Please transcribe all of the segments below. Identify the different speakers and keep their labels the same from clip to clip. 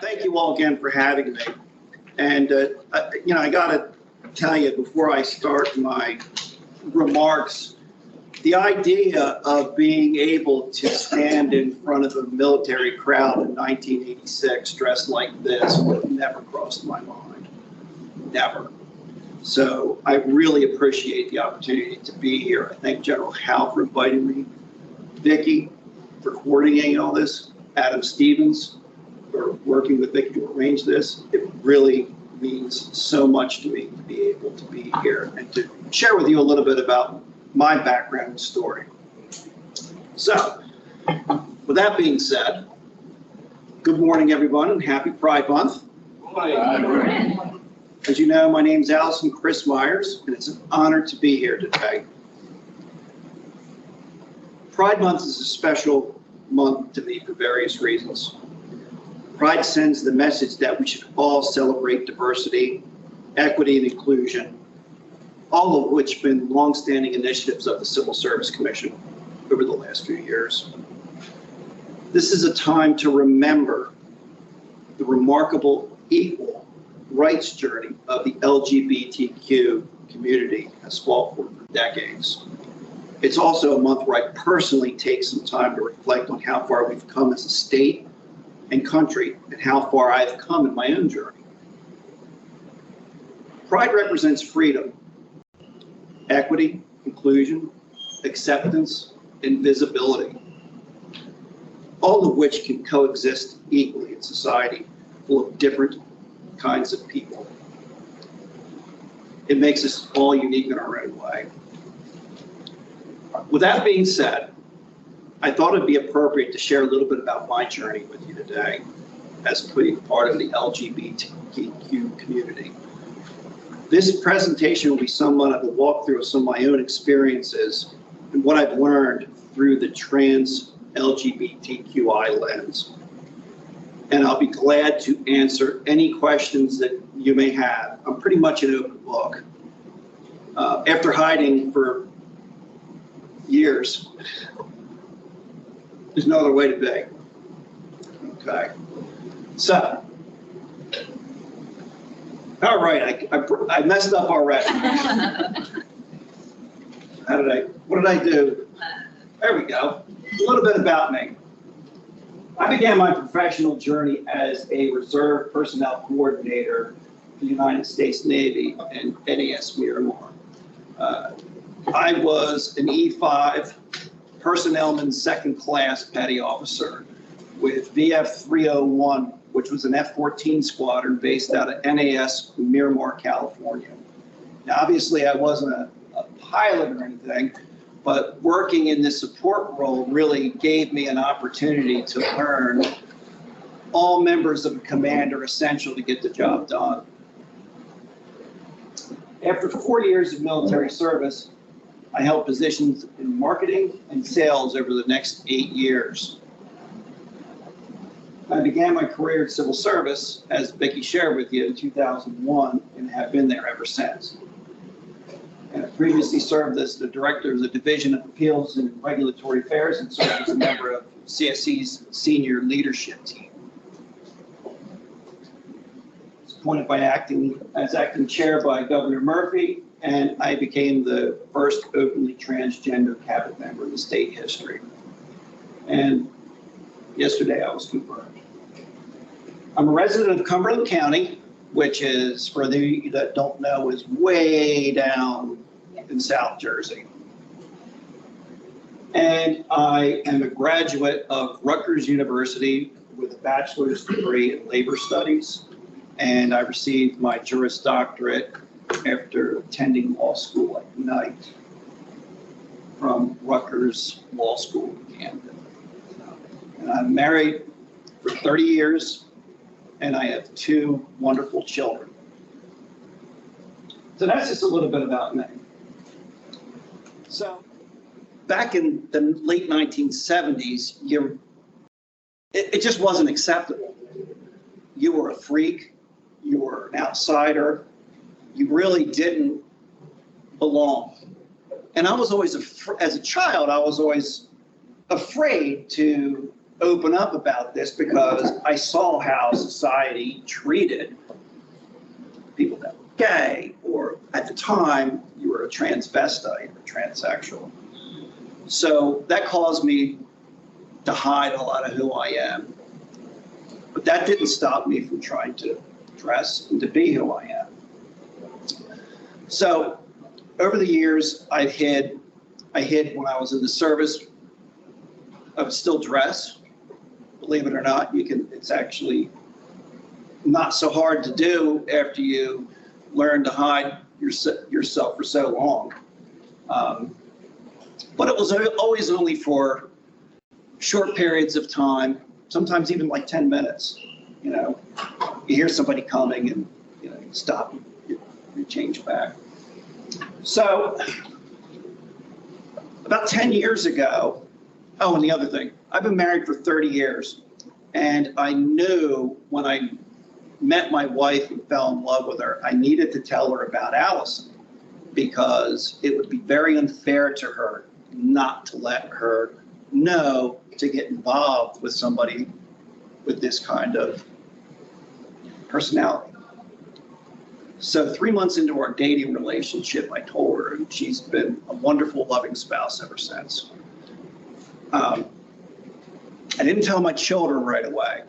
Speaker 1: Thank you all again for having me. And, I got to tell you before I start my remarks, the idea of being able to stand in front of a military crowd in 1986 dressed like this would never crossed my mind. Never. So I really appreciate the opportunity to be here. I thank General Howe for inviting me, Vicki for coordinating all this, Adam Stevens for working with Vicki to arrange this. It really means so much to me to be able to be here and to share with you a little bit about my background and story. So, with that being said, good morning everyone and happy Pride Month. Good morning. As you know, my name is Allison Chris Myers, and it's an honor to be here today. Pride Month is a special month to me for various reasons. Pride sends the message that we should all celebrate diversity, equity, and inclusion, all of which have been longstanding initiatives of the Civil Service Commission over the last few years. This is a time to remember the remarkable equal rights journey of the LGBTQ community has fought for decades. It's also a month where I personally take some time to reflect on how far we've come as a state and country and how far I've come in my own journey. Pride represents freedom, equity, inclusion, acceptance, and visibility, all of which can coexist equally in society full of different kinds of people. It makes us all unique in our own way. With that being said, I thought it'd be appropriate to share a little bit about my journey with you today as being part of the LGBTQ community. This presentation will be somewhat of a walkthrough of some of my own experiences and what I've learned through the trans LGBTQI lens. And I'll be glad to answer any questions that you may have. I'm pretty much an open book. After hiding for years, there's no other way to be. Okay. So, all right, I messed up already. What did I do? There we go. A little bit about me. I began my professional journey as a reserve personnel coordinator for the United States Navy and NAS Miramar. I was an E5 personnelman second class petty officer with VF 301, which was an F-14 squadron based out of NAS Miramar, California. Now, obviously, I wasn't a pilot or anything, but working in this support role really gave me an opportunity to learn all members of a command are essential to get the job done. After 4 years of military service, I held positions in marketing and sales over the next 8 years. I began my career in civil service, as Vicki shared with you, in 2001, and have been there ever since. And I previously served as the director of the Division of Appeals and Regulatory Affairs and served as a member of CSC's senior leadership team. I was appointed as acting chair by Governor Murphy, and I became the first openly transgender cabinet member in the state history. And yesterday I was confirmed. I'm a resident of Cumberland County, which is, for those of you that don't know, is way down in South Jersey. And I am a graduate of Rutgers University with a bachelor's degree in labor studies. And I received my Juris Doctorate after attending law school at night from Rutgers Law School in Camden. And I'm married for 30 years, and I have 2 wonderful children. So that's just a little bit about me. So back in the late 1970s, it just wasn't acceptable. You were a freak, you were an outsider, you really didn't belong. And I was always, as a child, I was always afraid to open up about this because I saw how society treated people that were gay, or at the time, you were a transvestite or transsexual. So that caused me to hide a lot of who I am. But that didn't stop me from trying to dress and to be who I am. So over the years, I hid when I was in the service. I would still dress. Believe it or not, it's actually not so hard to do after you learn to hide yourself for so long. But it was always only for short periods of time, sometimes even like 10 minutes. You know, you hear somebody coming and you stop, you change back. So about 10 years ago, oh, and the other thing, I've been married for 30 years, and I knew when I met my wife and fell in love with her, I needed to tell her about Allison because it would be very unfair to her not to let her know to get involved with somebody with this kind of personality. So 3 months into our dating relationship, I told her, and she's been a wonderful, loving spouse ever since. I didn't tell my children right away,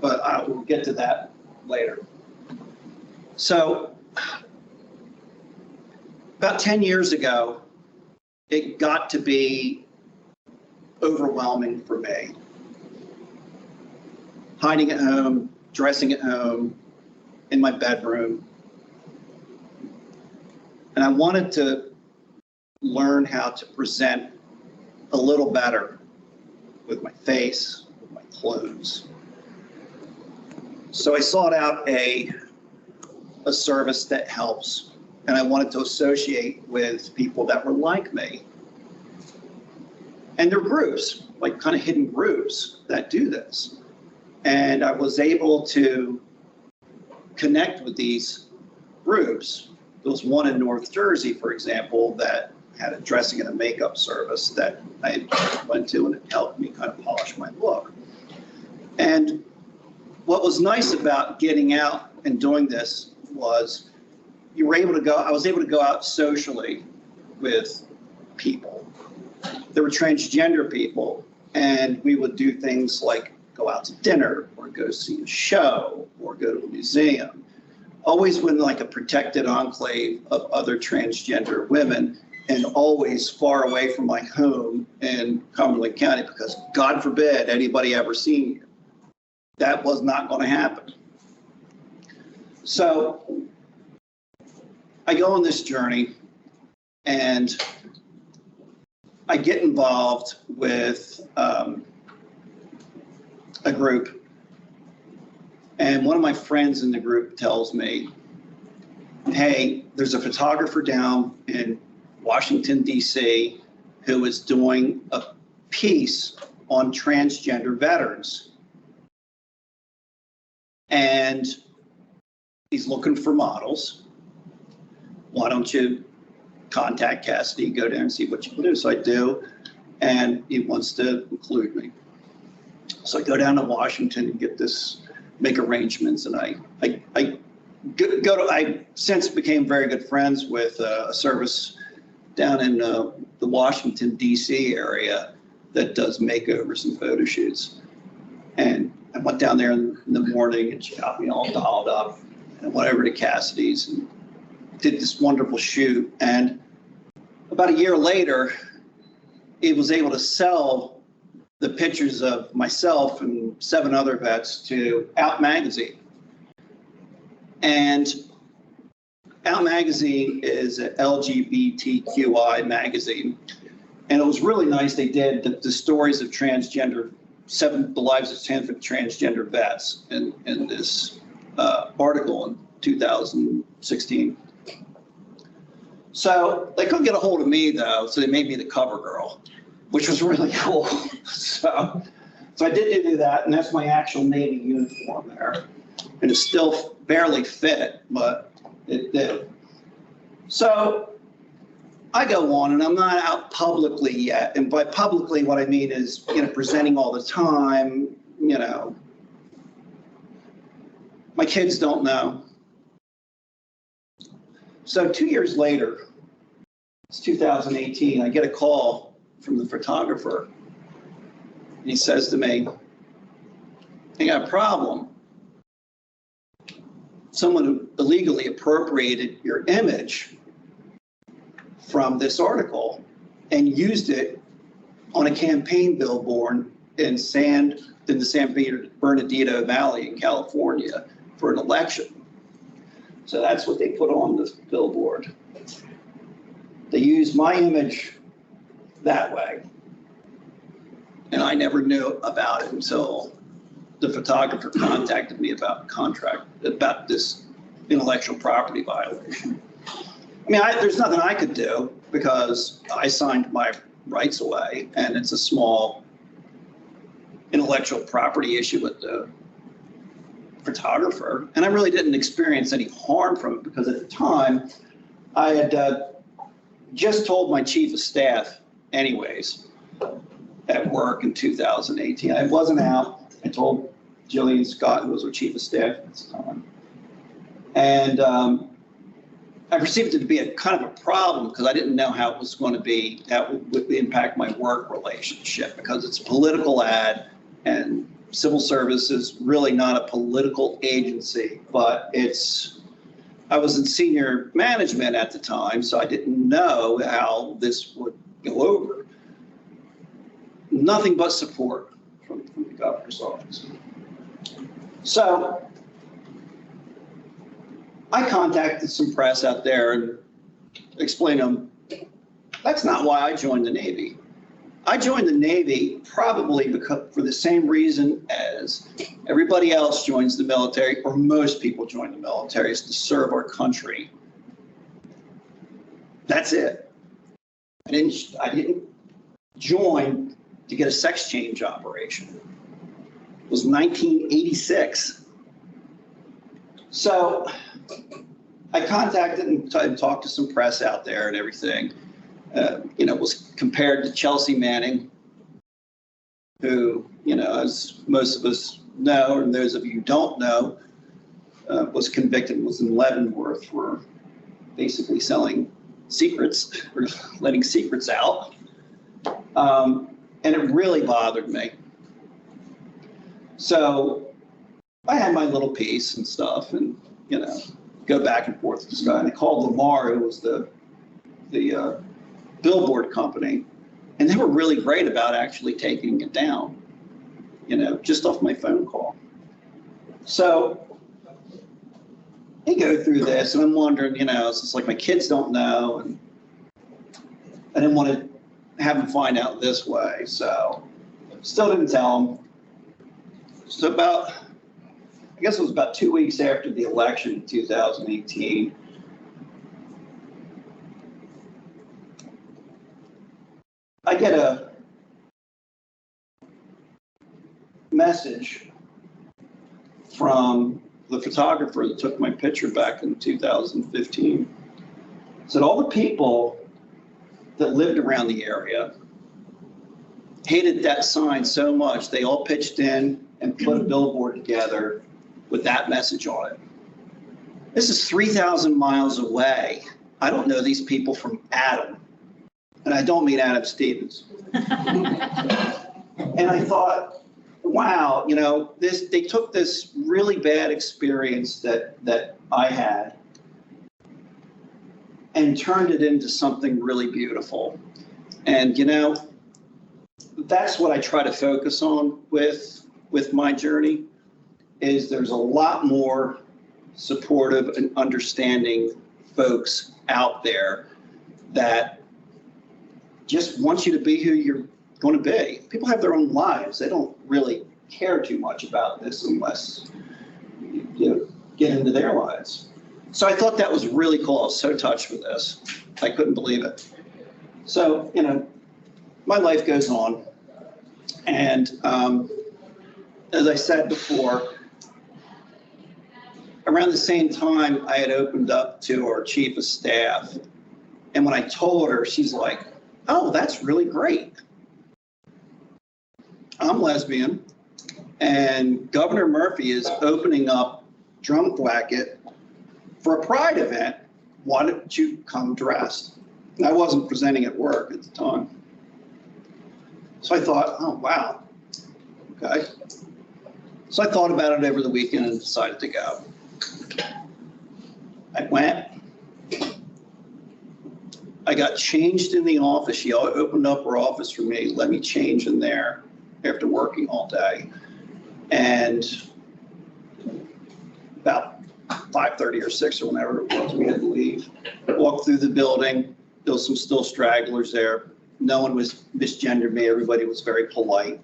Speaker 1: but I will get to that later. So about 10 years ago, it got to be overwhelming for me. Hiding at home, dressing at home, in my bedroom. And I wanted to learn how to present a little better with my face, with my clothes. So I sought out a service that helps, and I wanted to associate with people that were like me. And there are groups, like kind of hidden groups that do this. And I was able to connect with these groups. There was one in North Jersey, for example, that had a dressing and a makeup service that I went to, and it helped me kind of polish my look. And what was nice about getting out and doing this was I was able to go out socially with people. There were transgender people, and we would do things like go out to dinner or go see a show or go to a museum, always within like a protected enclave of other transgender women, and always far away from my home in Cumberland County, because God forbid anybody ever seen you. That was not going to happen. So I go on this journey, and I get involved with a group, and one of my friends in the group tells me, hey, there's a photographer down in Washington, D.C. who is doing a piece on transgender veterans. And he's looking for models. Why don't you contact Cassidy, go down and see what you can do? So I do, and he wants to include me. So I go down to Washington and make arrangements, and I since became very good friends with a service down in the Washington, D.C. area that does makeovers and photo shoots. And I went down there in the morning, and she got me all dolled up, and I went over to Cassidy's and did this wonderful shoot. And about a year later, he was able to sell the pictures of myself and 7 other vets to Out Magazine. And Out Magazine is an LGBTQI magazine. And it was really nice. They did the stories of the lives of 10 transgender vets in this article in 2016. So they couldn't get a hold of me, though, so they made me the cover girl, which was really cool. So I did do that, and that's my actual Navy uniform there. And it still barely fit, but it did. So I go on, and I'm not out publicly yet. And by publicly, what I mean is, presenting all the time, my kids don't know. So 2 years later, it's 2018, I get a call from the photographer. And he says to me, I got a problem. Someone illegally appropriated your image from this article and used it on a campaign billboard in the San Bernardino Valley in California for an election. So that's what they put on this billboard. They used my image that way. And I never knew about it until the photographer contacted me about this intellectual property violation. I mean, there's nothing I could do because I signed my rights away, and it's a small intellectual property issue with the photographer. And I really didn't experience any harm from it because at the time I had just told my chief of staff anyways at work in 2018. I wasn't out. I told Jillian Scott, who was our chief of staff at the time. And I perceived it to be a kind of a problem because I didn't know how it was going to be, that would impact my work relationship, because it's a political ad and civil service is really not a political agency, but I was in senior management at the time, so I didn't know how this would go over. Nothing but support from the governor's office. So I contacted some press out there and explained to them, that's not why I joined the Navy. I joined the Navy probably for the same reason as everybody else joins the military, or most people join the military, is to serve our country. That's it. I didn't join to get a sex change operation. It was 1986. So I contacted and talked to some press out there and everything. Was compared to Chelsea Manning, who, as most of us know, and those of you who don't know, was convicted, was in Leavenworth for basically selling secrets or letting secrets out. And it really bothered me. So I had my little piece and stuff and, go back and forth with this guy. And I called Lamar, who was the billboard company, and they were really great about actually taking it down, just off my phone call. So I go through this and I'm wondering, it's just like my kids don't know, and I didn't want to have them find out this way. So still didn't tell them. So I guess it was about 2 weeks after the election in 2018, I get a message from the photographer that took my picture back in 2015. It said all the people that lived around the area hated that sign so much, they all pitched in and put a billboard together with that message on it. This is 3,000 miles away. I don't know these people from Adam. And I don't mean Adam Stevens. And I thought, wow, they took this really bad experience that I had and turned it into something really beautiful. And that's what I try to focus on with my journey, is there's a lot more supportive and understanding folks out there that just want you to be who you're going to be. People have their own lives. They don't really care too much about this unless you get into their lives. So I thought that was really cool. I was so touched with this. I couldn't believe it. So, my life goes on. And as I said before, around the same time I had opened up to our chief of staff And when I told her, she's like, oh, that's really great. I'm lesbian, and Governor Murphy is opening up Drum Thwacket for a pride event. Why don't you come dressed? And I wasn't presenting at work at the time. So I thought, oh, wow, okay. So I thought about it over the weekend and decided to go. I went. I got changed in the office. She opened up her office for me, let me change in there after working all day. And about 5:30 or 6 or whenever it was, we had to leave. Walked through the building. There was some still stragglers there. No one was misgendered me. Everybody was very polite.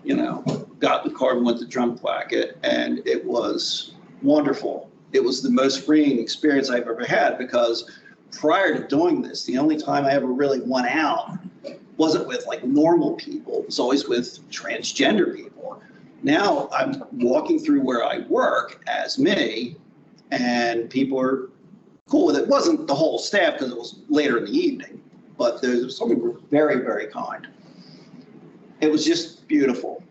Speaker 1: You know, got in the car and went to Drum Thwacket, and it was wonderful. It was the most freeing experience I've ever had, because prior to doing this, the only time I ever really went out wasn't with like normal people. It was always with transgender people. Now I'm walking through where I work as me, and people are cool with it. It wasn't the whole staff because it was later in the evening, but some people were very, very kind. It was just beautiful.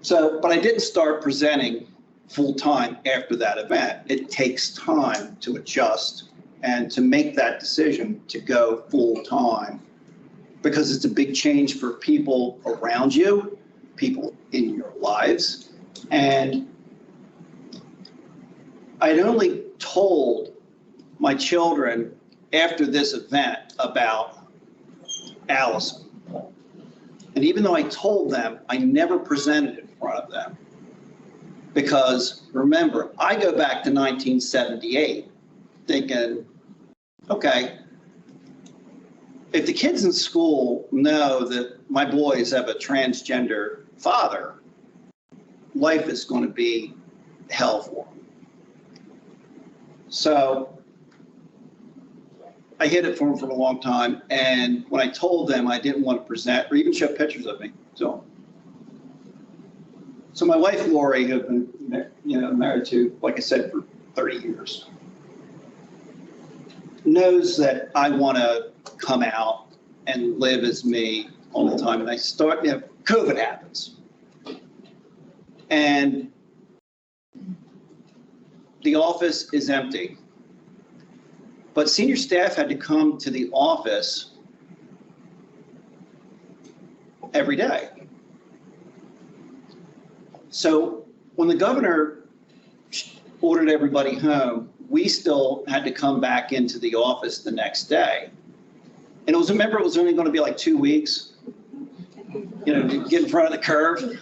Speaker 1: So, but I didn't start presenting full time after that event. It takes time to adjust and to make that decision to go full time, because it's a big change for people around you, people in your lives. And I'd only told my children after this event about Allison. And even though I told them, I never presented in front of them. Because remember, I go back to 1978 thinking, okay, if the kids in school know that my boys have a transgender father, life is going to be hell for them. So I hid it from them for a long time. And when I told them, I didn't want to present or even show pictures of me to them. So my wife, Lori, who I've been married to, like I said, for 30 years, knows that I want to come out and live as me all the time. And I start, COVID happens. And the office is empty. But senior staff had to come to the office every day. So when the governor ordered everybody home, we still had to come back into the office the next day. And remember, it was only going to be like 2 weeks, to get in front of the curve.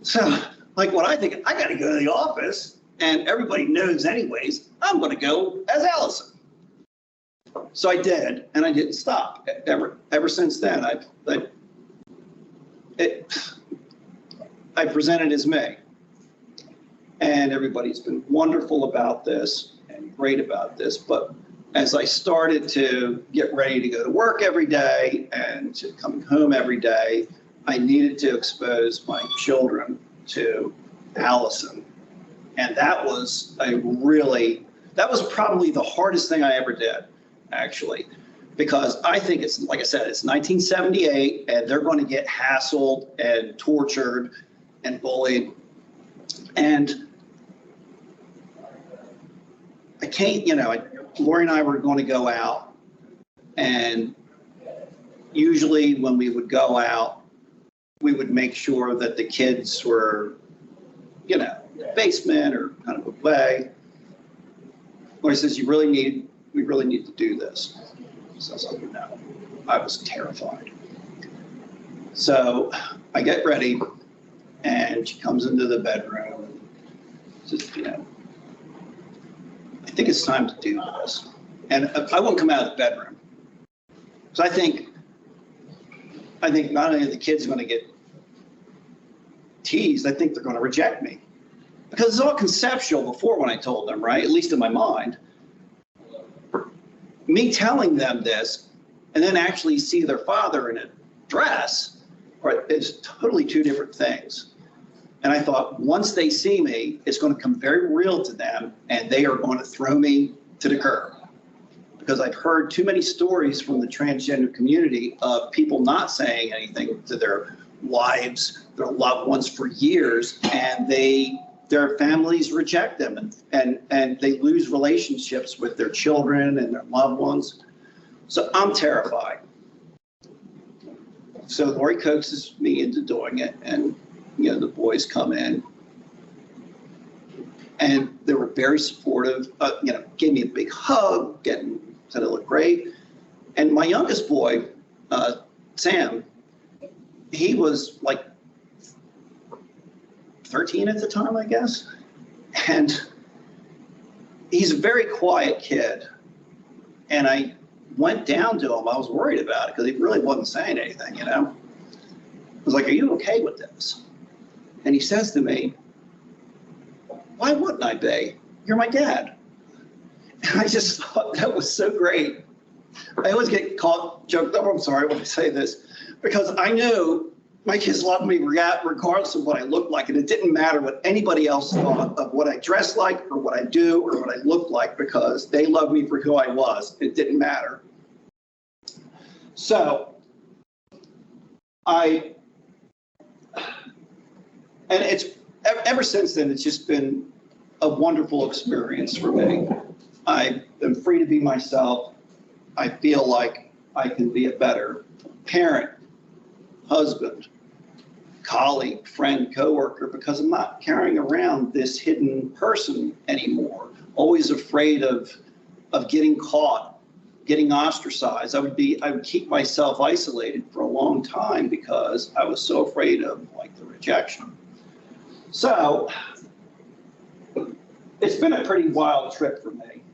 Speaker 1: So like what I think, I got to go to the office, and everybody knows anyways, I'm going to go as Allison. So I did, and I didn't stop. Ever since then, I presented as me. And everybody's been wonderful about this and great about this. But as I started to get ready to go to work every day and to coming home every day, I needed to expose my children to Allison. And that was probably the hardest thing I ever did, actually, because I think it's, like I said, it's 1978 and they're going to get hassled and tortured and bullied. And I can't, Lori and I were going to go out, and usually when we would go out, we would make sure that the kids were, in the basement or kind of away. Lori says, we really need to do this. So I was like, no, I was terrified. So I get ready, and she comes into the bedroom and says, I think it's time to do this. And I won't come out of the bedroom. So I think not only are the kids going to get teased, I think they're going to reject me. Because it's all conceptual before when I told them, right? At least in my mind. Me telling them this and then actually see their father in a dress, right, is totally two different things. And I thought, once they see me, it's going to come very real to them, and they are going to throw me to the curb. because I've heard too many stories from the transgender community of people not saying anything to their wives, their loved ones for years, and their families reject them, and they lose relationships with their children and their loved ones. So I'm terrified. So Lori coaxes me into doing it, and the boys come in, and they were very supportive. Gave me a big hug, said I looked great. And my youngest boy, Sam, he was like 13 at the time, I guess. And he's a very quiet kid. And I went down to him. I was worried about it because he really wasn't saying anything, I was like, "Are you okay with this?" And he says to me, "Why wouldn't I be? You're my dad." And I just thought that was so great. I always get joked up, I'm sorry when I say this, because I knew my kids loved me regardless of what I looked like, and it didn't matter what anybody else thought of what I dressed like or what I do or what I looked like, because they loved me for who I was. It didn't matter. So and it's ever since then, it's just been a wonderful experience for me. I am free to be myself. I feel like I can be a better parent, husband, colleague, friend, coworker, because I'm not carrying around this hidden person anymore, always afraid of getting caught, getting ostracized. I would keep myself isolated for a long time because I was so afraid of the rejection. So it's been a pretty wild trip for me.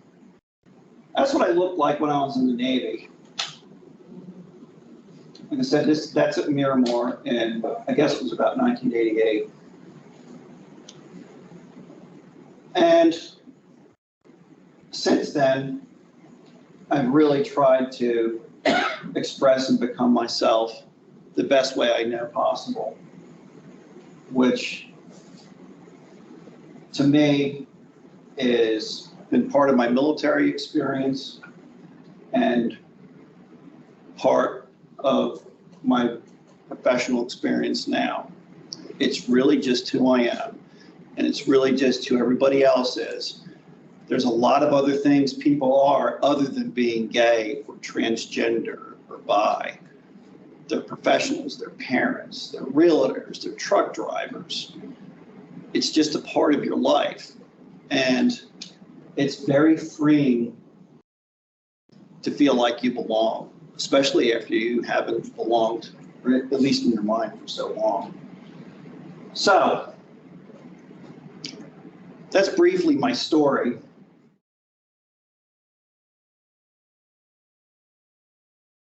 Speaker 1: That's what I looked like when I was in the Navy. Like I said, that's at Miramar, and I guess it was about 1988. And since then, I've really tried to express and become myself the best way I know possible, which to me is been part of my military experience and part of my professional experience now. It's really just who I am, and it's really just who everybody else is. There's a lot of other things people are other than being gay or transgender or bi. They're professionals, they're parents, they're realtors, they're truck drivers. It's just a part of your life. And it's very freeing to feel like you belong, especially after you haven't belonged, or at least in your mind, for so long. So that's briefly my story.